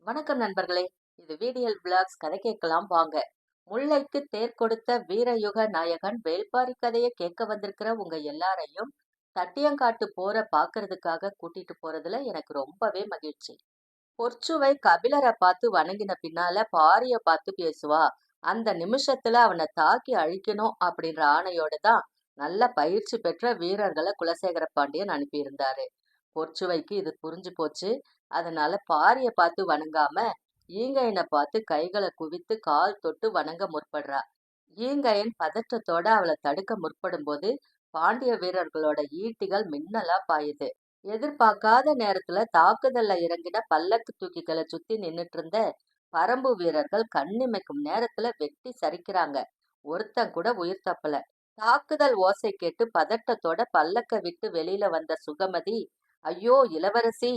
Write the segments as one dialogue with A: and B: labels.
A: வணக்கம் நண்பர்களே. இது விடியல் விளாக்ஸ். கதை கேட்கலாம் வாங்க. முல்லைக்கு தேர் கொடுத்த வீரயுக நாயகன் வேள்பாரி கதையை கேட்க வந்திருக்கிற உங்க எல்லாரையும் தட்டியங்காட்டு போற பாக்குறதுக்காக கூட்டிட்டு போறதுல எனக்கு ரொம்பவே மகிழ்ச்சி. பொற்சுவை கபிலரை பார்த்து வணங்கின பின்னால பாரிய பார்த்து பேசுவா. அந்த நிமிஷத்துல அவனை தாக்கி அழிக்கணும் அப்படின்ற ஆணையோட தான் நல்ல பயிற்சி பெற்ற வீரர்களை குலசேகர பாண்டியன் அனுப்பியிருந்தாரு. பொற்சுவைக்கு இது புரிஞ்சு போச்சு. அதனால பாரிய பார்த்து வணங்காம ஈங்கையனை பார்த்து கைகளை குவித்து கால் தொட்டு வணங்க முற்படுறா. ஈங்கையன் பதற்றத்தோட அவளை தடுக்க முற்படும் போது பாண்டிய வீரர்களோட ஈட்டிகள் மின்னலா பாயுது. எதிர்பார்க்காத நேரத்துல தாக்குதல்ல இறங்கின பல்லக்கு தூக்கிகளை சுத்தி நின்னுட்டு இருந்த பரம்பு வீரர்கள் கண்ணிமைக்கும் நேரத்துல வெட்டி சரிக்கிறாங்க. ஒருத்தன் கூட உயிர் தப்பல. தாக்குதல் ஓசை கேட்டு பதட்டத்தோட பல்லக்க விட்டு வெளியில வந்த சுகமதி, ஐயோ இளவரசி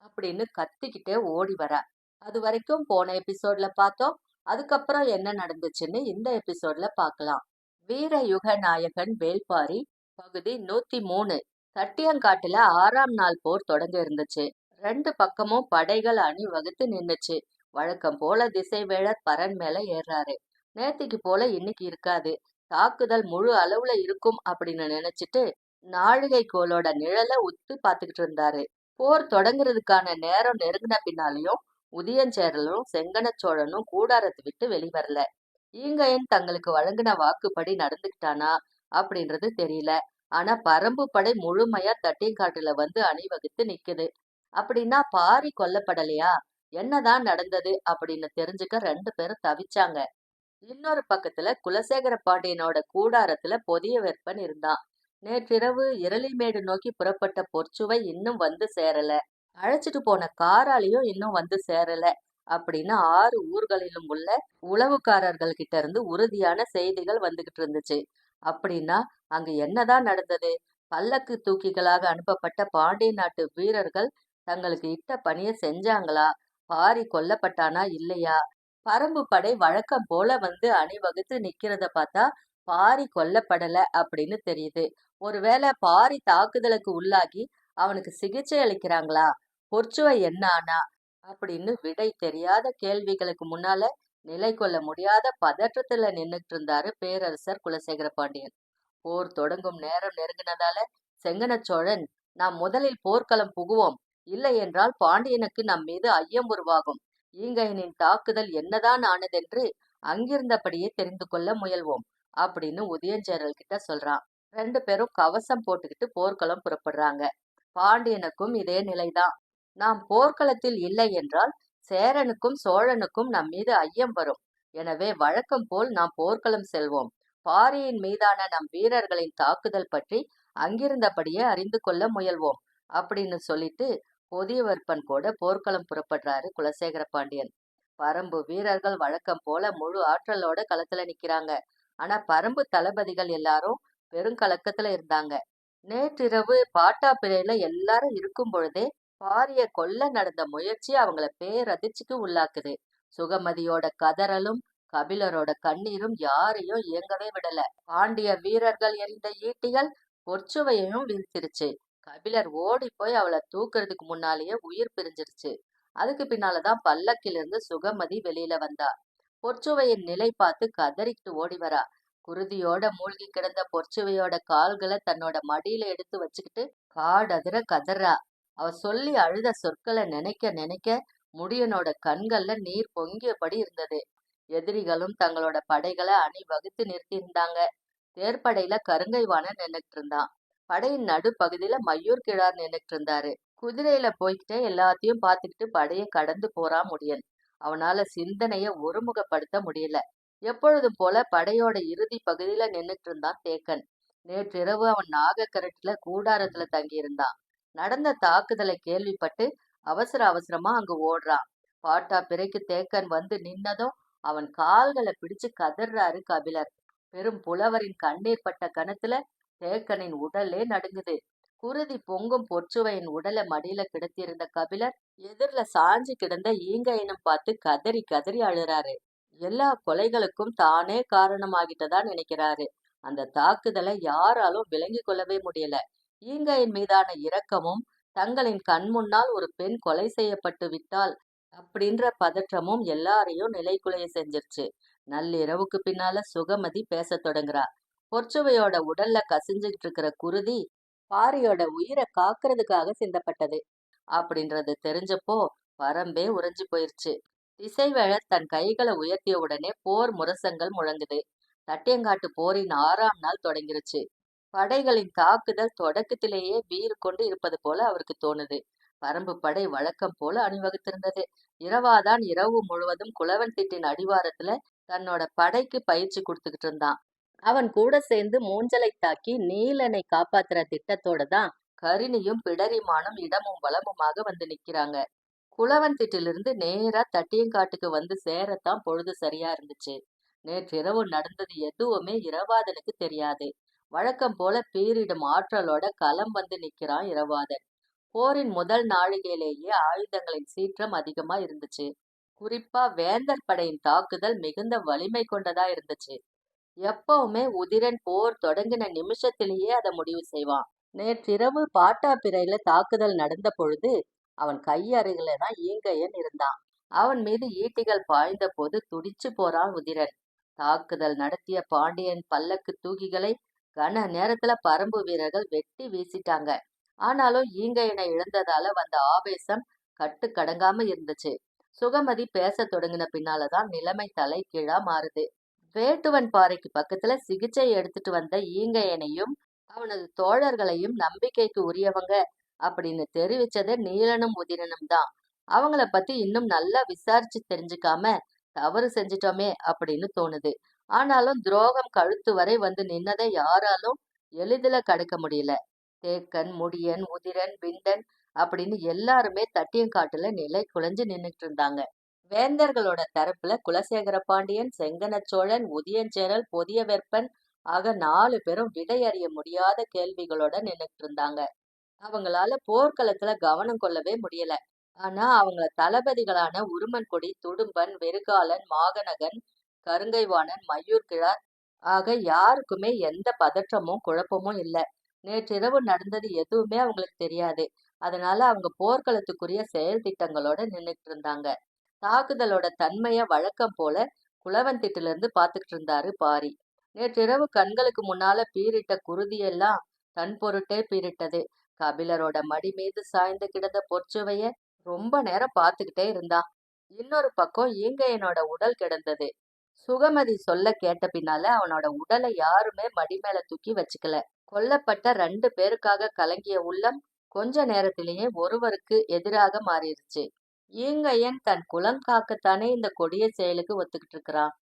A: அப்படின்னு கத்திக்கிட்டே ஓடி வரா. அது வரைக்கும் போன எபிசோட்ல பார்த்தோம். அதுக்கப்புறம் என்ன நடந்துச்சுன்னு இந்த எபிசோட்ல பார்க்கலாம். வீரயுக நாயகன் வேள்பாரி பகுதி 103. தட்டியங்காட்டுல 6ஆம் நாள் போர் தொடங்க இருந்துச்சு. ரெண்டு பக்கமும் படைகள் அணிவகுத்து நின்னுச்சு. வழக்கம் போல திசைவேழர் பரன் மேல ஏறாரு. நேத்திக்கு போல இன்னைக்கு இருக்காது. தாக்குதல் முழு அளவுல இருக்கும் அப்படின்னு நினைச்சிட்டு நாழிகை கோலோட நிழலை உத்து பாத்துக்கிட்டு இருந்தாரு. போர் தொடங்குறதுக்கான நேரம் நெருங்கின பின்னாலையும் உதியஞ்சேரலும் செங்கன சோழனும் கூடாரத்தை விட்டு வெளிவரல. ஈங்கையன் தங்களுக்கு வழங்கின வாக்குப்படி நடந்துக்கிட்டானா அப்படின்றது தெரியல. ஆனா பரம்பு படை முழுமையா தட்டியங்காட்டுல வந்து அணிவகுத்து நிக்குது. அப்படின்னா பாரி கொல்லப்படலையா? என்னதான் நடந்தது அப்படின்னு தெரிஞ்சுக்க ரெண்டு பேரும் தவிச்சாங்க. இன்னொரு பக்கத்துல குலசேகர பாண்டியனோட கூடாரத்துல பொதிய வெப்பன் இருந்தான். நேற்றிரவு இரளிமேடு நோக்கி புறப்பட்ட பொற்சுவை இன்னும் வந்து சேரல. அழைச்சிட்டு போன காராலையும் இன்னும் வந்து சேரல அப்படின்னு 6 ஊர்களிலும் உள்ள உளவுக்காரர்கள் கிட்ட இருந்து உறுதியான செய்திகள் வந்துகிட்டு இருந்துச்சு. அப்படின்னா அங்க என்னதான் நடந்தது? பல்லக்கு தூக்கிகளாக அனுப்பப்பட்ட பாண்டிய நாட்டு வீரர்கள் தங்களுக்கு இட்ட பணியை செஞ்சாங்களா? பாரி கொல்லப்பட்டானா இல்லையா? பரம்பு படை வழக்கம் போல வந்து அணிவகுத்து நிக்கிறத பார்த்தா பாரி கொல்லப்படல அப்படின்னு தெரியுது. ஒருவேளை பாரி தாக்குதலுக்கு உள்ளாகி அவனுக்கு சிகிச்சை அளிக்கிறாங்களா? பொற்சுவை என்ன ஆனா அப்படின்னு விடை தெரியாத கேள்விகளுக்கு முன்னால நிலை கொள்ள முடியாத பதற்றத்துல நின்னுட்டு இருந்தாரு பேரரசர் குலசேகர பாண்டியன். போர் தொடங்கும் நேரம் நெருங்கினதால செங்கன சோழன், நாம் முதலில் போர்க்களம் புகுவோம், இல்லை என்றால் பாண்டியனுக்கு நம் மீது ஐயம் உருவாகும். ஈங்கையனின் தாக்குதல் என்னதான் ஆனதென்று அங்கிருந்தபடியே தெரிந்து கொள்ள முயல்வோம் அப்படின்னு உதயஞ்சேரல் கிட்ட சொல்றான். ரெண்டு பேரும் கவசம் போட்டுக்கிட்டு போர்க்களம் புறப்படுறாங்க. பாண்டியனுக்கும் இதே நிலைதான். நாம் போர்க்களத்தில் இல்லை என்றால் சேரனுக்கும் சோழனுக்கும் நம் மீது ஐயம் வரும். எனவே வழக்கம் போல் நாம் போர்க்களம் செல்வோம். பாரியின் மீதான நம் வீரர்களின் தாக்குதல் பற்றி அங்கிருந்தபடியே அறிந்து கொள்ள முயல்வோம் அப்படின்னு சொல்லிட்டு பொதியவர்பன் கூட போர்க்களம் புறப்படுறாரு குலசேகர பாண்டியன். பரம்பு வீரர்கள் வழக்கம் போல முழு ஆற்றலோட களத்துல நிக்கிறாங்க. ஆனா பரம்பு தளபதிகள் எல்லாரும் பெருங்கலக்கத்துல இருந்தாங்க. நேற்றிரவு பாட்டாப்பிரையில எல்லாரும் இருக்கும் பொழுதே பாரிய கொல்ல நடந்த முயற்சி அவங்கள பேரதிர்ச்சிக்கு உள்ளாக்குது. சுகமதியோட கதறலும் கபிலரோட கண்ணீரும் யாரையும் இயங்கவே விடல. பாண்டிய வீரர்கள் எறிந்த ஈட்டிகள் பொற்சுவையையும் வீழ்த்திருச்சு. கபிலர் ஓடி போய் அவளை தூக்குறதுக்கு முன்னாலேயே உயிர் பிரிஞ்சிருச்சு. அதுக்கு பின்னாலதான் பல்லக்கிலிருந்து சுகமதி வெளியில வந்தா. பொற்சுவையின் நிலை பார்த்து கதறிட்டு ஓடி வரா. குருதியோட மூழ்கி கிடந்த பொற்சுவையோட கால்களை தன்னோட மடியில எடுத்து வச்சுக்கிட்டு காடதிர கதறா. அவ சொல்லி அழுத சொற்களை நினைக்க நினைக்க முடியனோட கண்கள்ல நீர் பொங்கியபடி இருந்தது. எதிரிகளும் தங்களோட படைகளை அணிவகுத்து நிறுத்தி இருந்தாங்க. தேர்ப்படையில கருங்கைவாணன் நின்னுட்டு இருந்தான். படையின் நடுப்பகுதியில மையூர் கிழார் நின்னுட்டு இருந்தாரு. குதிரையில போய்கிட்டே எல்லாத்தையும் பார்த்துக்கிட்டு படையை கடந்து போறான் முடியன். அவனால சிந்தனைய ஒருமுகப்படுத்த முடியல. எப்பொழுதும் போல படையோட இறுதி பகுதியில நின்னுட்டு இருந்தான் தேக்கன். நேற்றிரவு அவன் நாகக்கரட்டுல கூடாரத்துல தங்கி இருந்தான். நடந்த தாக்குதலை கேள்விப்பட்டு அவசர அவசரமா அங்கு ஓடுறான். பாட்டா பிறைக்கு தேக்கன் வந்து நின்னதும் அவன் கால்களை பிடிச்சு கதறாரு கபிலர். பெரும் புலவரின் கண்ணீர் பட்ட கணத்துல தேக்கனின் உடலே நடுங்குது. குருதி பொங்கும் பொற்சுவையின் உடலை மடியில கிடத்தியிருந்த கபிலர் எதிர்ல சாஞ்சு கிடந்த ஈங்கையனும் பார்த்து கதறி கதறி அழுறாரு. எல்லா கொலைகளுக்கும் தானே காரணமாகிட்டதா நினைக்கிறாரு. அந்த தாக்குதலை யாராலும் விளங்கி கொள்ளவே முடியல. ஈங்கையின் மீதான இரக்கமும், தங்களின் கண் முன்னால் ஒரு பெண் கொலை செய்யப்பட்டு விட்டால் அப்படின்ற பதற்றமும் எல்லாரையும் நிலைகுலைய செஞ்சிருச்சு. நள்ளிரவுக்கு பின்னால சுகமதி பேசத் தொடங்குறா. பொற்சுவையோட உடல்ல கசிஞ்சுகிட்டு இருக்கிற குருதி பாரியோட உயிரை காக்கிறதுக்காக சிந்தப்பட்டது அப்படின்றது தெரிஞ்சப்போ பரம்பே உறைஞ்சு போயிருச்சு. திசைவேழ தன் கைகளை உயர்த்திய உடனே போர் முரசங்கள் முழங்குது. தட்டியங்காட்டு போரின் 6ஆம் நாள் தொடங்கிருச்சு. படைகளின் தாக்குதல் தொடக்கத்திலேயே வீறு கொண்டு இருப்பது போல அவருக்கு தோணுது. பரம்பு படை வழக்கம் போல அணிவகுத்திருந்தது. இரவாதான் இரவு முழுவதும் குளவன் திட்டின் அடிவாரத்துல தன்னோட படைக்கு பயிற்சி கொடுத்துக்கிட்டு இருந்தான். அவன் கூட சேர்ந்து மூஞ்சலை தாக்கி நீலனை காப்பாத்துற திட்டத்தோட தான் கரிணியும் பிடரிமானும் இடமும் வலமுமாக வந்து நிக்கிறாங்க. குளவன் திட்டிலிருந்து நேரா தட்டியங்காட்டுக்கு வந்து சேரத்தான் பொழுது சரியா இருந்துச்சு. நேற்றிரவு நடந்தது எதுவுமே இரவாதனுக்கு தெரியாது. வழக்கம் போல பீரிடும் ஆற்றலோட களம் வந்து நிக்கிறான் இரவாதன். போரின் முதல் நாழிகையிலேயே ஆயுதங்களின் சீற்றம் அதிகமா இருந்துச்சு. குறிப்பா வேந்தர் படையின் தாக்குதல் மிகுந்த வலிமை கொண்டதா இருந்துச்சு. எப்பவுமே உதிரன் போர் தொடங்கின நிமிஷத்திலேயே அதை முடிவு செய்வான். நேற்றிரவு பாட்டாப்பிரையில தாக்குதல் நடந்த பொழுது அவன் கையருகில தான் ஈங்கையன் இருந்தான். அவன் மீது ஈட்டிகள் பாய்ந்த போது துடிச்சு போறான் உதிரன். தாக்குதல் நடத்திய பாண்டியன் பல்லக்கு தூகிகளை கன நேரத்துல பரம்பு வீரர்கள் வெட்டி வீசிட்டாங்க. ஆனாலும் ஈங்கையனை இழந்ததால வந்த ஆவேசம் கட்டுக்கடங்காம இருந்துச்சு. சுகமதி பேசத் தொடங்கின பின்னாலதான் நிலைமை தலைகீழா மாறுது. வேட்டுவன் பாறைக்கு பக்கத்துல சிகிச்சை எடுத்துட்டு வந்த ஈங்கையனையும் அவனது தோழர்களையும் நம்பிக்கைக்கு உரியவங்க அப்படின்னு தெரிவிச்சது நீலனும் உதிரனும் தான். அவங்கள பத்தி இன்னும் நல்லா விசாரிச்சு தெரிஞ்சுக்காம தவறு செஞ்சிட்டோமே அப்படின்னு தோணுது. ஆனாலும் துரோகம் கழுத்து வரை வந்து நின்னதை யாராலும் எளிதில கடக்க முடியல. தேக்கன், முடியன், உதிரன், விண்டன் அப்படின்னு எல்லாருமே தட்டியங்காட்டுல நிலை குலைஞ்சு நின்னுட்டு இருந்தாங்க. வேந்தர்களோட தரப்புல குலசேகர பாண்டியன், செங்கன சோழன், உதியஞ்சேரல், பொதிய வெப்பன் ஆக 4 பேரும் விடை அறிய முடியாத கேள்விகளோட நின்னுட்டு இருந்தாங்க. அவங்களால போர்க்களத்துல கவனம் கொள்ளவே முடியல. ஆனா அவங்கள தளபதிகளான உருமன்கொடி, துடும்பன், வெறுகாலன், மாகனகன், கருங்கைவாணன், மயூர்கிழார் ஆக யாருக்குமே எந்த பதற்றமும் குழப்பமும் இல்ல. நேற்றிரவு நடந்தது எதுவுமே அவங்களுக்கு தெரியாது. அதனால அவங்க போர்க்களத்துக்குரிய செயல் திட்டங்களோட நின்னுட்டு இருந்தாங்க. தாக்குதலோட தன்மைய வழக்கம் போல குளவன் திட்டிலிருந்து பார்த்துக்கிட்டு இருந்தாரு பாரி. நேற்றிரவு கண்களுக்கு முன்னால பீரிட்ட குருதியெல்லாம் தன் பொருட்டே பீரிட்டது. கபிலரோட மடி மீது சாய்ந்து கிடந்த பொற்சுவைய ரொம்ப நேரம் பார்த்துக்கிட்டே இருந்தான். இன்னொரு பக்கம் ஈங்கையனோட உடல் கிடந்தது. சுகமதி சொல்ல கேட்ட பின்னால அவனோட உடலை யாருமே மடி மேல தூக்கி வச்சுக்கல. கொல்லப்பட்ட 2 பேருக்காக கலங்கிய உள்ளம் கொஞ்ச நேரத்திலேயே ஒருவருக்கு எதிராக மாறிடுச்சு. ஈங்கையன் தன் குலம் காக்கத்தானே இந்த கொடிய செயலுக்கு ஒத்துக்கிட்டு இருக்கிறான்.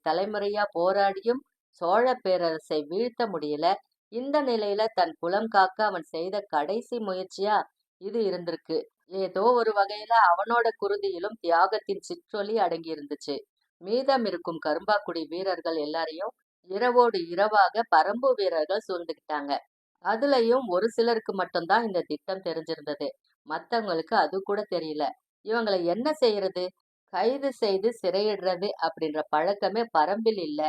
A: தலைமுறையா போராடியும் சோழ பேரரசை வீழ்த்த முடியல. இந்த நிலையில தன் குலம் காக்க அவன் செய்த கடைசி முயற்சியா இது இருந்திருக்கு. ஏதோ ஒரு வகையில அவனோட குருதியிலும் தியாகத்தின் சிற்றொலி அடங்கி இருந்துச்சு. மீதம் இருக்கும் கரும்பாக்குடி வீரர்கள் எல்லாரையும் இரவோடு இரவாக பரம்பு வீரர்கள் சூழ்ந்துகிட்டாங்க. அதுலயும் ஒரு சிலருக்கு மட்டும்தான் இந்த திட்டம் தெரிஞ்சிருந்தது. மத்தவங்களுக்கு அது கூட தெரியல. இவங்களை என்ன செய்யறது? கைது செய்து சிறையிடுறது அப்படின்ற பழக்கமே பரம்பில் இல்ல.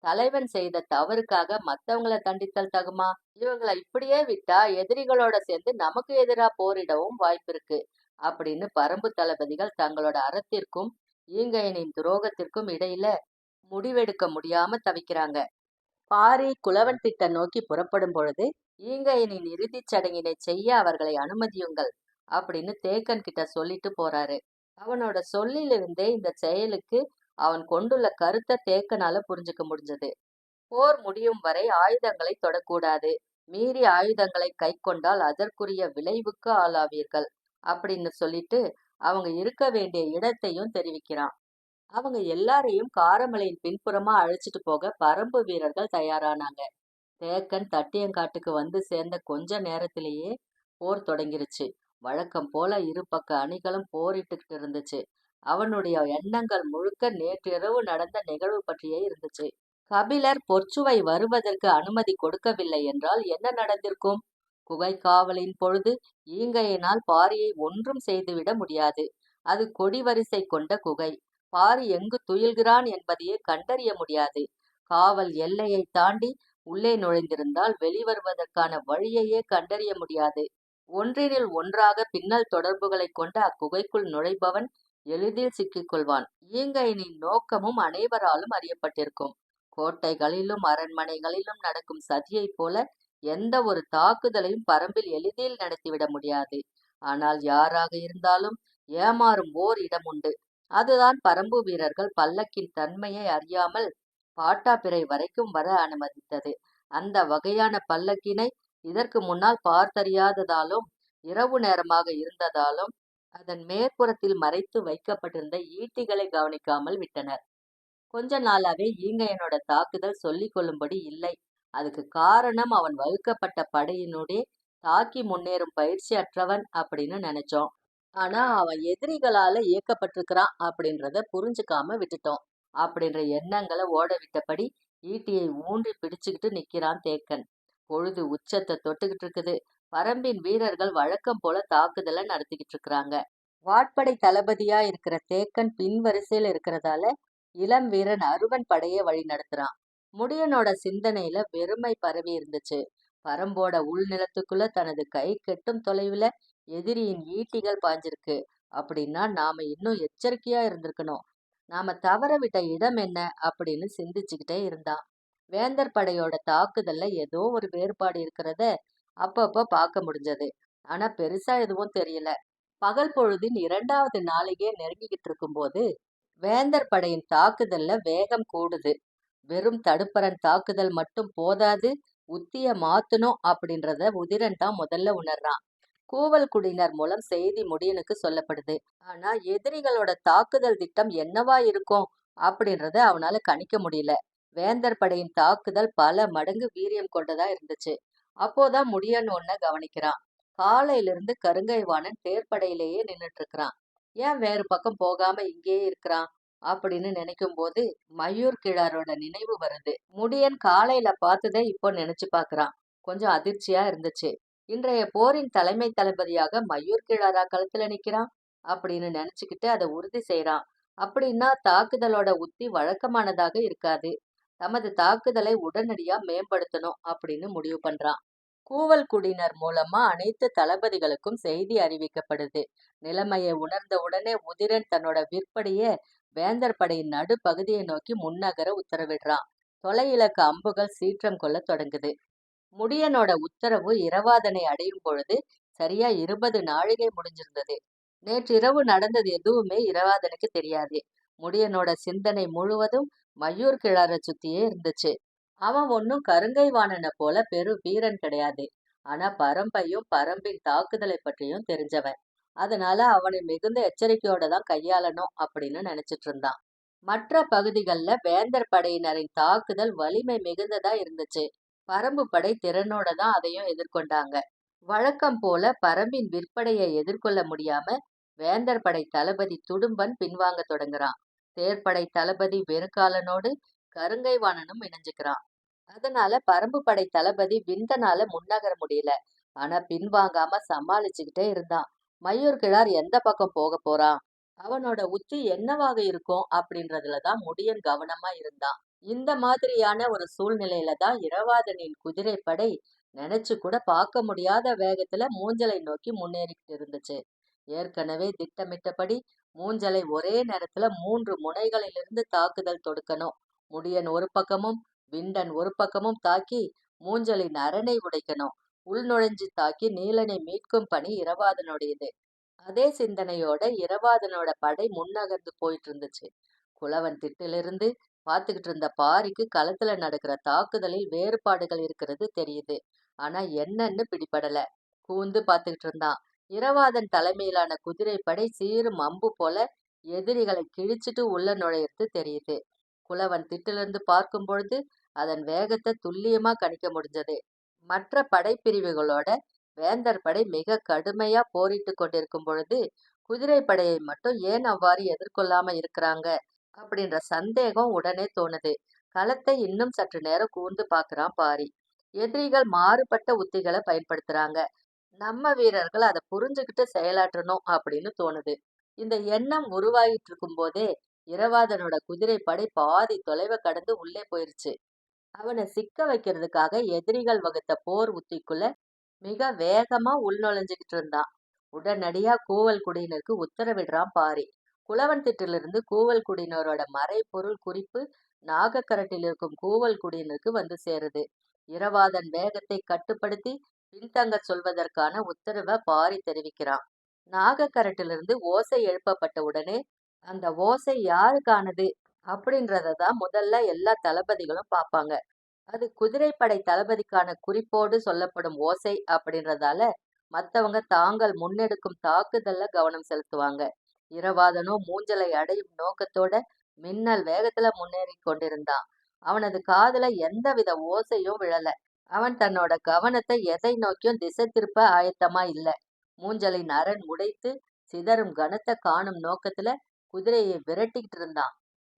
A: தலைவன் செய்த தவறுக்காக மத்தவங்கள தண்டித்தல் தகுமா? இவங்களை இப்படியே விட்டா எதிரிகளோட சேர்ந்து நமக்கு எதிரா போரிடவும் வாய்ப்பிருக்கு அப்படின்னு பரம்பு தளபதிகள் தங்களோட அறத்திற்கும் ஈங்கையனின் துரோகத்திற்கும் இடையில முடிவெடுக்க முடியாம தவிக்கிறாங்க. பாரி குளவன் திட்ட நோக்கி புறப்படும் பொழுது ஈங்கையனின் இறுதிச் சடங்கினை செய்ய அவர்களை அனுமதியுங்கள் அப்படின்னு தேக்கன் கிட்ட சொல்லிட்டு போறாரு. அவனோட சொல்லிலிருந்தே இந்த செயலுக்கு அவன் கொண்டுள்ள கருத்தை தேக்கனால புரிஞ்சுக்க முடிஞ்சது. போர் முடியும் வரை ஆயுதங்களை தொடக்கூடாது. மீறி ஆயுதங்களை கை கொண்டால் அதற்குரிய விளைவுக்கு ஆளாவீர்கள் அப்படின்னு சொல்லிட்டு அவங்க இருக்க வேண்டிய இடத்தையும் தெரிவிக்கிறான். அவங்க எல்லாரையும் காரமலையின் பின்புறமா அழைச்சிட்டு போக பரம்பு வீரர்கள் தயாரானாங்க. தேக்கன் தட்டியங்காட்டுக்கு வந்து சேர்ந்த கொஞ்ச நேரத்திலேயே போர் தொடங்கிருச்சு. வழக்கம் போல இரு பக்க அணிகளும் போரிட்டுக்கிட்டு இருந்துச்சு. அவனுடைய எண்ணங்கள் முழுக்க நேற்றிரவு நடந்த நிகழ்வு பற்றியே இருந்துச்சு. கபிலர் பொற்சுவை வருவதற்கு அனுமதி கொடுக்கவில்லை என்றால் என்ன நடந்திருக்கும்? குகை காவலின் பொழுது ஈங்கையினால் பாரியை ஒன்றும் செய்துவிட முடியாது. அது கொடி வரிசை கொண்ட குகை. பாரி எங்கு துயில்கிறான் என்பதையே கண்டறிய முடியாது. காவல் எல்லையை தாண்டி உள்ளே நுழைந்திருந்தால் வெளிவருவதற்கான வழியையே கண்டறிய முடியாது. ஒன்றினில் ஒன்றாக பின்னல் தொடர்புகளை கொண்ட அக்குகைக்குள் நுழைபவன் எளிதில் சிக்கிக் கொள்வான். ஈங்கையனின் நோக்கமும் அனைவராலும் அறியப்பட்டிருக்கும். கோட்டைகளிலும் அரண்மனைகளிலும் நடக்கும் சதியைப் போல எந்த ஒரு தாக்குதலையும் பரம்பில் எளிதில் நடத்திவிட முடியாது. ஆனால் யாராக இருந்தாலும் ஏமாறும் ஓர் இடம் உண்டு. அதுதான் பரம்பு வீரர்கள் பல்லக்கின் தன்மையை அறியாமல் பாட்டாப்பிரை வரைக்கும் வர அனுமதித்தது. அந்த வகையான பல்லக்கினை இதற்கு முன்னால் பார்த்தறியாததாலும் இரவு நேரமாக இருந்ததாலும் அதன் மேற்புறத்தில் மறைத்து வைக்கப்பட்டிருந்த ஈட்டிகளை கவனிக்காமல் விட்டனர். கொஞ்ச நாளாவே ஈங்கையனோட தாக்குதல் சொல்லிக் கொள்ளும்படி இல்லை. அதுக்கு காரணம் அவன் வகுக்கப்பட்ட படையினுடைய தாக்கி முன்னேறும் பயிற்சி அற்றவன் அப்படின்னு நினைச்சோம். ஆனா அவன் எதிரிகளால இயக்கப்பட்டிருக்கிறான் அப்படின்றத புரிஞ்சுக்காம விட்டுட்டோம் அப்படின்ற எண்ணங்களை ஓட விட்டபடி ஈட்டியை ஊன்றி பிடிச்சுக்கிட்டு நிக்கிறான் தேக்கன். பொழுது உச்சத்தை தொட்டுக்கிட்டு இருக்குது. பரம்பின் வீரர்கள் வழக்கம் போல தாக்குதலை நடத்திக்கிட்டு இருக்கிறாங்க. வாட்படை தளபதியா இருக்கிற தேக்கன் பின் வரிசையில இருக்கிறதால இளம் வீரன் அருவன் படையை வழி நடத்துறான். முடியனோட சிந்தனையில வெறுமை பரவி இருந்துச்சு. பரம்போட உள்நிலத்துக்குள்ள தனது கை கெட்டும் தொலைவுல எதிரியின் ஈட்டிகள் பாய்ஞ்சிருக்கு அப்படின்னா நாம இன்னும் எச்சரிக்கையா இருந்திருக்கணும். நாம தவற விட்ட இடம் என்ன அப்படின்னு சிந்திச்சுக்கிட்டே இருந்தான். வேந்தர் படையோட தாக்குதல்ல ஏதோ ஒரு வேறுபாடு இருக்கிறத அப்பப்ப பார்க்க முடிஞ்சது. ஆனா பெருசா எதுவும் தெரியல. பகல் பொழுதின் 2வது நாளையே நெருங்கிக்கிட்டு இருக்கும்போது வேந்தர் படையின் தாக்குதல்ல வேகம் கூடுது. வெறும் தடுப்பரன் தாக்குதல் மட்டும் போதாது, உத்திய மாத்தணும் அப்படின்றத உதிரன் தான் முதல்ல உணர்றான். கூவல் குடியினர் மூலம் செய்தி முடியனுக்கு சொல்லப்படுது. ஆனா எதிரிகளோட தாக்குதல் திட்டம் என்னவா இருக்கும் அப்படின்றத அவனால கணிக்க முடியல. வேந்தர் படையின் தாக்குதல் பல மடங்கு வீரியம் கொண்டதா இருந்துச்சு. அப்போதான் முடியன் ஒன்ன கவனிக்கிறான். காலையிலிருந்து கருங்கைவாணன் தேர்ப்படையிலேயே நின்னுட்டு இருக்கிறான். ஏன் வேறு பக்கம் போகாம இங்கேயே இருக்கிறான் அப்படின்னு நினைக்கும் போது மயூர் கிழாரோட நினைவு வருது. முடியன் காலையில பார்த்ததை இப்போ நினைச்சு பாக்குறான். கொஞ்சம் அதிர்ச்சியா இருந்துச்சு. இன்றைய போரின் தலைமை தளபதியாக மயூர் கிழாரா களத்துல நிக்கிறான் அப்படின்னு நினைச்சுக்கிட்டு அதை உறுதி செய்யறான். அப்படின்னா தாக்குதலோட உத்தி வழக்கமானதாக இருக்காது. தமது தாக்குதலை உடனடியா மேம்படுத்தணும் அப்படின்னு முடிவு பண்றான். கூவல் குடியினர் மூலமா அனைத்து தளபதிகளுக்கும் செய்தி அறிவிக்கப்படுது. நிலைமையை உணர்ந்த உடனே உதிரன் தன்னோட விற்படிய வேந்தர் படையின் நடுப்பகுதியை நோக்கி முன்னகர உத்தரவிடுறான். தொலை இலக்கு அம்புகள் சீற்றம் கொள்ள தொடங்குது. முடியனோட உத்தரவு இரவாதனை அடையும் பொழுது சரியா 20 நாழிகை முடிஞ்சிருந்தது. நேற்றிரவு நடந்தது எதுவுமே இரவாதனுக்கு தெரியாது. முடியனோட சிந்தனை முழுவதும் மயூர் கிழார சுத்தியே இருந்துச்சு. அவன் ஒன்னும் கருங்கை வாணனை போல பெரு வீரன் கிடையாது. ஆனா பரம்பையும் பரம்பின் தாக்குதலை பற்றியும் தெரிஞ்சவன். அதனால அவனை மிகுந்த எச்சரிக்கையோட தான் கையாளணும் அப்படின்னு நினைச்சிட்டு இருந்தான். மற்ற பகுதிகள்ல வேந்தர் படையினரின் தாக்குதல் வலிமை மிகுந்ததா இருந்துச்சு. பரம்பு படை திறனோட தான் அதையும் எதிர்கொண்டாங்க. வழக்கம் போல பரம்பின் விற்படையை எதிர்கொள்ள முடியாம வேந்தர் படை தளபதி துடும்பன் பின்வாங்க தொடங்குறான். தேர்ப்படை தளபதி வெறுக்காலனோடு கருங்கைவாணனும் இணைஞ்சுக்கிறான். அதனால பரம்பு படை தளபதி விந்தனால முன்னகர முடியல. ஆனா பின்வாங்காம சமாளிச்சுக்கிட்டே இருந்தான். மயூர் கிழார் எந்த பக்கம் போக போறான், அவனோட உத்தி என்னவாக இருக்கும் அப்படின்றதுலதான் முடியன் கவனமா இருந்தான். இந்த மாதிரியான ஒரு சூழ்நிலையில தான் இரவாதனின் குதிரைப்படை நினைச்சு கூட பார்க்க முடியாத வேகத்துல மூஞ்சலை நோக்கி முன்னேறிக்கிட்டு இருந்துச்சு. ஏற்கனவே திட்டமிட்டபடி மூஞ்சலை ஒரே நேரத்துல 3 முனைகளிலிருந்து தாக்குதல் தொடுக்கணும். முடியன் ஒரு பக்கமும் விண்டன் ஒரு பக்கமும் தாக்கி மூஞ்சலின் அரணை உடைக்கணும். உள்நுழைஞ்சு தாக்கி நீலனை மீட்கும் பணி இரவாதனுடையது. அதே சிந்தனையோட இரவாதனோட படை முன்னகர்ந்து போயிட்டு இருந்துச்சு. குளவன் திட்டிலிருந்து பார்த்துக்கிட்டு இருந்த பாரிக்கு களத்துல நடக்கிற தாக்குதலில் வேறுபாடுகள் இருக்கிறது தெரியுது. ஆனா என்னன்னு பிடிபடல. கூர்ந்து பார்த்துக்கிட்டு இருந்தான். இரவாதன் தலைமையிலான குதிரைப்படை சீரும் அம்பு போல எதிரிகளை கிழிச்சிட்டு உள்ள நுழையிறது தெரியுது. குளவன் திட்டிலிருந்து பார்க்கும் பொழுது அதன் வேகத்தை துல்லியமா கணிக்க முடிஞ்சது. மற்ற படைப்பிரிவுகளோட வேந்தர் படை மிக கடுமையா போரிட்டு கொண்டிருக்கும் பொழுது குதிரைப்படையை மட்டும் ஏன் அவ்வாறு எதிர்கொள்ளாம இருக்கிறாங்க அப்படின்ற சந்தேகம் உடனே தோணுது. களத்தை இன்னும் சற்று நேரம் கூர்ந்து பார்க்கறான் பாரி. எதிரிகள் மாறுபட்ட உத்திகளை பயன்படுத்துறாங்க. நம்ம வீரர்கள் அதை புரிஞ்சுக்கிட்டு செயலாற்றணும் அப்படின்னு தோணுது. இந்த எண்ணம் உருவாகிட்டு இருக்கும் போதே இரவாதனோட குதிரைப்படை பாதி தொலைவை கடந்து உள்ளே போயிருச்சு. அவனை சிக்க வைக்கிறதுக்காக எதிரிகள் வகுத்த போர் உத்திக்குள்ள மிக வேகமா உள்நுழைஞ்சுகிட்டு இருந்தான். உடனடியா கூவல் குடியினருக்கு உத்தரவிடுறான் பாரி. குளவன் திட்டிலிருந்து கூவல் குடியினரோட மறைபொருள் குறிப்பு நாகக்கரட்டில் இருக்கும் கூவல் குடியினருக்கு வந்து சேருது. இரவாதன் வேகத்தை கட்டுப்படுத்தி பின்தங்கச் சொல்வதற்கான உத்தரவை பாரி தெரிவிக்கிறான். நாகக்கரட்டிலிருந்து ஓசை எழுப்பப்பட்ட உடனே அந்த ஓசை யாருக்கானது அப்படின்றத தான் முதல்ல எல்லா தளபதிகளும் பார்ப்பாங்க. அது குதிரைப்படை தளபதிக்கான குறிப்போடு சொல்லப்படும் ஓசை அப்படின்றதால மத்தவங்க தாங்கள் முன்னெடுக்கும் தாக்குதல்ல கவனம் செலுத்துவாங்க. இரவாதனோ மூஞ்சலை அடையும் நோக்கத்தோட மின்னல் வேகத்துல முன்னேறிக் கொண்டிருந்தான். அவனது காதுல எந்தவித ஓசையும் விழல. அவன் தன்னோட கவனத்தை எதை நோக்கியும் திசை திருப்ப ஆயத்தமா இல்ல. மூஞ்சலின் அரண் உடைத்து சிதறும் கனத்தை காணும் நோக்கத்துல குதிரையை விரட்டிக்கிட்டு இருந்தான்.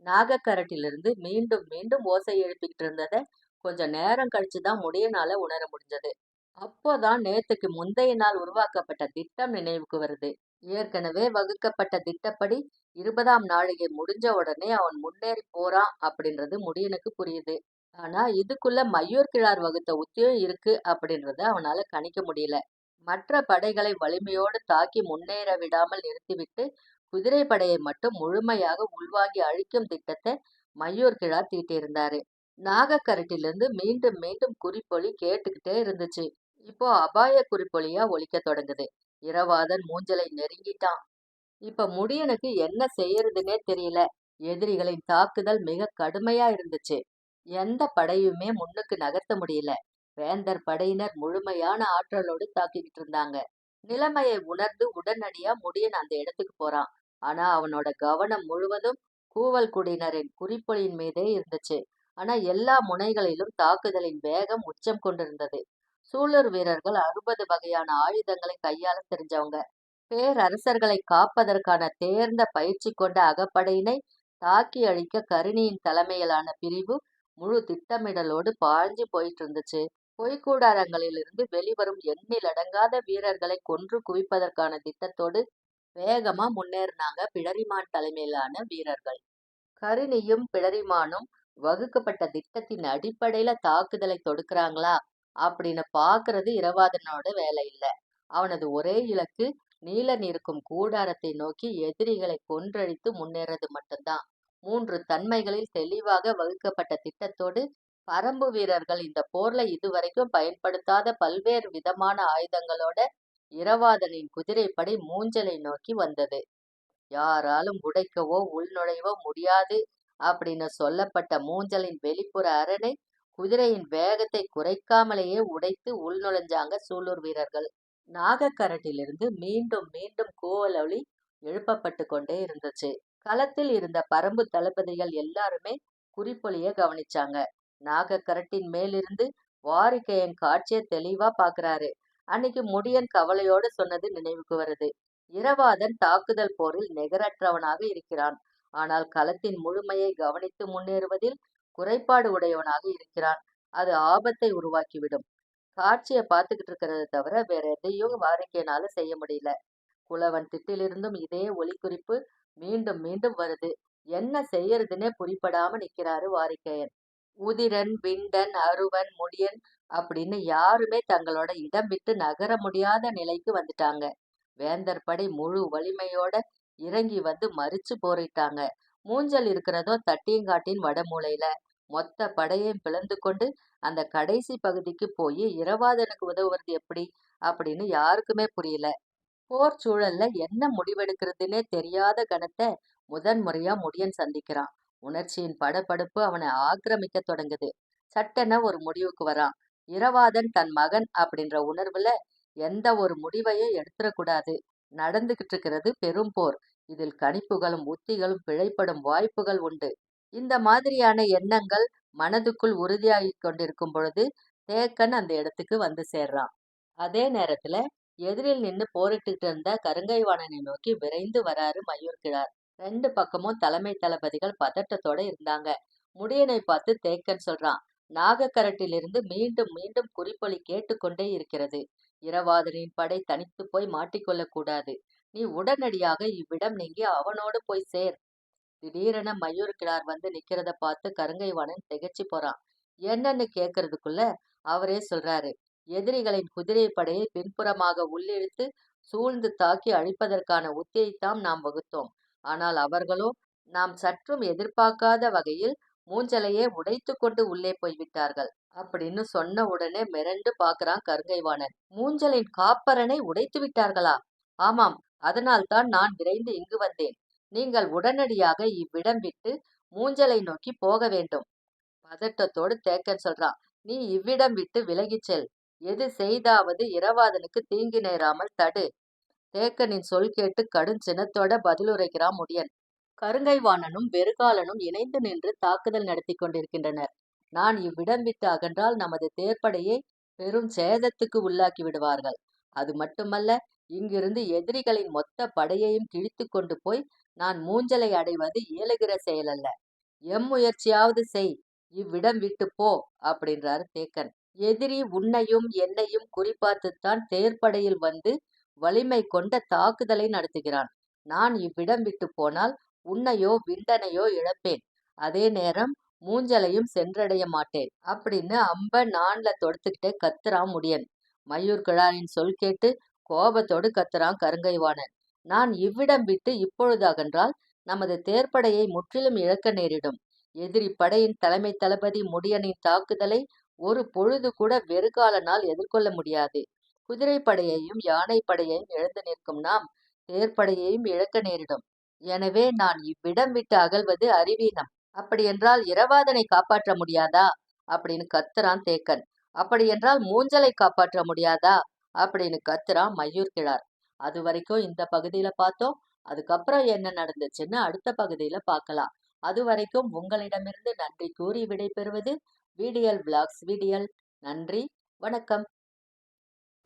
A: நாகக்கரட்டிலிருந்து மீண்டும் மீண்டும் ஓசை எழுப்பிக்கிட்டு இருந்தத கொஞ்ச நேரம் கழிச்சுதான் முடியனால உணர முடிஞ்சது. அப்போதான் நேத்துக்கு முந்தைய நாள் உருவாக்கப்பட்ட திட்டம் நினைவுக்கு வருது. ஏற்கனவே வகுக்கப்பட்ட திட்டப்படி 20ஆம் நாழிகை முடிஞ்ச உடனே அவன் முன்னேறி போறான் அப்படின்றது முடியனுக்கு புரியுது. ஆனா இதுக்குள்ள மையூர் கிழார் வகுத்த உத்தியும் இருக்கு அப்படின்றத அவனால கணிக்க முடியல. மற்ற படைகளை வலிமையோடு தாக்கி முன்னேற விடாமல் நிறுத்திவிட்டு குதிரை படையை மட்டும் முழுமையாக உள்வாங்கி அழிக்கும் திட்டத்தை மையூர் கிழார் தீட்டியிருந்தாரு. நாகக்கரட்டிலிருந்து மீண்டும் மீண்டும் குறிப்பொலி கேட்டுக்கிட்டே இருந்துச்சு. இப்போ அபாய குறிப்பொலியா ஒலிக்கத் தொடங்குது. இரவாதன் மூஞ்சலை நெருங்கிட்டான். இப்ப முடியனுக்கு என்ன செய்யறதுன்னே தெரியல. எதிரிகளின் தாக்குதல் மிக கடுமையா இருந்துச்சு. எந்த படையுமே முன்னுக்கு நகர்த்த முடியல. வேந்தர் படையினர் முழுமையான ஆற்றலோடு தாக்கிக்கிட்டு இருந்தாங்க. நிலைமையை உணர்ந்து உடனடியா முடியன் அந்த இடத்துக்கு போறான். ஆனா அவனோட கவனம் முழுவதும் கூவல் குடியினரின் குறிப்பொலியின் மீதே இருந்துச்சு. ஆனா எல்லா முனைகளிலும் தாக்குதலின் வேகம் உச்சம் கொண்டிருந்தது. சூழூர் வீரர்கள் 60 வகையான ஆயுதங்களை கையாள தெரிஞ்சவங்க. பேரரசர்களை காப்பதற்கான தேர்ந்த பயிற்சி கொண்ட அகப்படையினை தாக்கி அழிக்க கருணியின் தலைமையிலான பிரிவு முழு திட்டமிடலோடு பாய்ஞ்சு போயிட்டு இருந்துச்சு. பொய்க்கூடாரங்களிலிருந்து வெளிவரும் எண்ணிலடங்காத வீரர்களை கொன்று குவிப்பதற்கான திட்டத்தோடு வேகமா முன்னேறினாங்க பிடரிமான் தலைமையிலான வீரர்கள். கருணியும் பிடரிமானும் வகுக்கப்பட்ட திட்டத்தின் அடிப்படையில தாக்குதலை தொடுக்கிறாங்களா அப்படின்னு பாக்குறது இரவாதனோட வேலை இல்ல. அவனது ஒரே இலக்கு நீலன் இருக்கும் கூடாரத்தை நோக்கி எதிரிகளை கொன்றழித்து முன்னேறது மட்டும்தான். 3 தன்மைகளில் தெளிவாக வகுக்கப்பட்ட திட்டத்தோடு பரம்பு வீரர்கள் இந்த போர்ல இதுவரைக்கும் பயன்படுத்தாத பல்வேறு விதமான ஆயுதங்களோட இரவாதனின் குதிரைப்படை மூஞ்சலை நோக்கி வந்தது. யாராலும் உடைக்கவோ உள்நுழையவோ முடியாது அப்படின்னு சொல்லப்பட்ட மூஞ்சலின் வெளிப்புற அரணை குதிரையின் வேகத்தை குறைக்காமலேயே உடைத்து உள்நுழைஞ்சாங்க சூலூர் வீரர்கள். நாகக்கரட்டிலிருந்து மீண்டும் மீண்டும் கூவல் ஒலி எழுப்பப்பட்டு கொண்டே இருந்துச்சு. களத்தில் இருந்த பரம்பு தளபதிகள் எல்லாருமே குறிப்பொலிய கவனிச்சாங்க. நாகக்கரட்டின் மேலிருந்து வாரிக்கையன் காட்சியை தெளிவா பாக்குறாரு. அன்னைக்கு முடியன் கவலையோடு சொன்னது நினைவுக்கு வருது. இரவாதன் தாக்குதல் போரில் நிகரற்றவனாக இருக்கிறான். ஆனால் களத்தின் முழுமையை கவனித்து முன்னேறுவதில் குறைபாடு உடையவனாக இருக்கிறான். அது ஆபத்தை உருவாக்கிவிடும். காட்சியை பார்த்துக்கிட்டு இருக்கிறத தவிர வேற எதையும் வாரிக்கையனால செய்ய முடியல. குளவன் திட்டிலிருந்தும் இதே ஒலிக்குறிப்பு மீண்டும் மீண்டும் வருது. என்ன செய்யறதுன்னே புரிப்படாம நிக்கிறாரு வாரிக்கையன். உதிரன், விண்டன், அருவன், முடியன் அப்படின்னு யாருமே தங்களோட இடம் விட்டு நகர முடியாத நிலைக்கு வந்துட்டாங்க. வேந்தர் படை முழு வலிமையோட இறங்கி வந்து மறிச்சு போரிட்டாங்க. மூஞ்சல் இருக்கிறதோ தட்டியங்காட்டின் வடமூலையில. மொத்த படையையும் பிளந்து கொண்டு அந்த கடைசி பகுதிக்கு போய் இரவாதனுக்கு உதவுவது எப்படி அப்படின்னு யாருக்குமே புரியல. போர் சூழல்ல என்ன முடிவெடுக்கிறதுனே தெரியாத கணத்தை முதன் முறையா முடியன் சந்திக்கிறான். உணர்ச்சியின் படபடப்பு அவனை ஆக்கிரமிக்க தொடங்குது. சட்டென ஒரு முடிவுக்கு வரான். இரவாதன் தன் மகன் அப்படின்ற உணர்வுல எந்த ஒரு முடிவையும் எடுத்துடக்கூடாது. நடந்துகிட்டு இருக்கிறது பெரும் போர். இதில் கணிப்புகளும் உத்திகளும் பிழைப்படும் வாய்ப்புகள் உண்டு. இந்த மாதிரியான எண்ணங்கள் மனதுக்குள் உறுதியாகிக் கொண்டிருக்கும் பொழுது தேக்கன் அந்த இடத்துக்கு வந்து சேர்றான். அதே நேரத்துல எதிரில் நின்னு போரிட்டுட்டு இருந்த கருங்கைவாணனை நோக்கி விரைந்து வராரு மையூர் கிழார். 2 பக்கமும் தலைமை தளபதிகள் பதட்டத்தோட இருந்தாங்க. முடியனை பார்த்து தேக்கன் சொல்றான். நாகக்கரட்டிலிருந்து மீண்டும் மீண்டும் குறிப்பொலி கேட்டுக்கொண்டே இருக்கிறது. இரவாதனின் படை தனித்து போய் மாட்டிக்கொள்ளக் கூடாது. நீ உடனடியாக இவ்விடம் நீங்கி அவனோடு போய் சேர். திடீரென மையூர் கிழார் வந்து நிக்கிறத பார்த்து கருங்கைவாணன் திகைச்சு போறான். என்னன்னு கேக்குறதுக்குள்ள அவரே சொல்றாரு. எதிரிகளின் குதிரைப்படையை பின்புறமாக உள்ளிழுத்து சூழ்ந்து தாக்கி அழிப்பதற்கான உத்தியைத்தாம் நாம் வகுத்தோம். ஆனால் அவர்களோ நாம் சற்றும் எதிர்பார்க்காத வகையில் மூஞ்சலையே உடைத்துக் கொண்டு உள்ளே போய்விட்டார்கள். அப்படின்னு சொன்ன உடனே மிரண்டு பார்க்கறான் கருங்கைவாணன். மூஞ்சலின் காப்பரனை உடைத்து விட்டார்களா? ஆமாம், அதனால்தான் நான் விரைந்து இங்கு வந்தேன். நீங்கள் உடனடியாக இவ்விடம் விட்டு மூஞ்சலை நோக்கி போக வேண்டும். பதட்டத்தோடு தேக்கன் சொல்றான். நீ இவ்விடம் விட்டு விலகிச் செல். எது செய்தாவது இரவாதனுக்கு தீங்கு நேராமல் தடு. தேக்கனின் சொல் கேட்டு கடுஞ்சினத்தோட பதிலுரைக்கிறான் முடியன். கருங்கைவாணனும் வெறுகாலனும் இணைந்து நின்று தாக்குதல் நடத்தி கொண்டிருக்கின்றனர். நான் இவ்விடம் விட்டு அகன்றால் நமது தேர்ப்படையை பெரும் சேதத்துக்கு உள்ளாக்கி விடுவார்கள். அது மட்டுமல்ல, இங்கிருந்து எதிரிகளின் மொத்த படையையும் கிழித்து கொண்டு போய் நான் மூஞ்சலை அடைவது இயலுகிற செயலல்ல. எம்முயற்சியாவது செய். இவ்விடம் விட்டு போ அப்படின்றாரு தேக்கன். எதிரி உன்னையும் என்னையும் குறிப்பார்த்துத்தான் தேர்ப்படையில் வந்து வலிமை கொண்ட தாக்குதலை நடத்துகிறான். நான் இவ்விடம் விட்டு போனால் உன்னையோ விண்டனையோ இழப்பேன். அதே நேரம் மூஞ்சலையும் சென்றடைய மாட்டேன் அப்படின்னு அம்ப நான்ல தொடுத்துக்கிட்டே கத்துறான் முடியன். மயூர் கிழாரின் சொல் கேட்டு கோபத்தோடு கத்துறான் கருங்கைவாணன். நான் இவ்விடம் விட்டு இப்பொழுது அகன்றால் நமது தேர்ப்படையை முற்றிலும் இழக்க நேரிடும். எதிரி படையின் தலைமை தளபதி முடியனின் தாக்குதலை ஒரு பொழுது கூட வெறுகாலனால் எதிர்கொள்ள முடியாது. குதிரைப்படையையும் யானை படையையும் இழந்து நிற்கும் நாம் தேர்ப்படையையும் இழக்க நேரிடும். எனவே நான் இவ்விடம் விட்டு அகல்வது அறிவீனம். அப்படியென்றால் இரவாதனை காப்பாற்ற முடியாதா அப்படின்னு கத்துறான் தேக்கன். அப்படியென்றால் மூஞ்சலை காப்பாற்ற முடியாதா அப்படின்னு கத்துறான் மயூர் கிழார். அது வரைக்கும் இந்த பகுதியில பார்த்தோம். அதுக்கப்புறம் என்ன நடந்துச்சுன்னு அடுத்த பகுதியில பார்க்கலாம். அது வரைக்கும் உங்களிடமிருந்து நன்றி கூறி விடைபெறுவது விடியல் விளாக்ஸ் விடியல். நன்றி, வணக்கம்.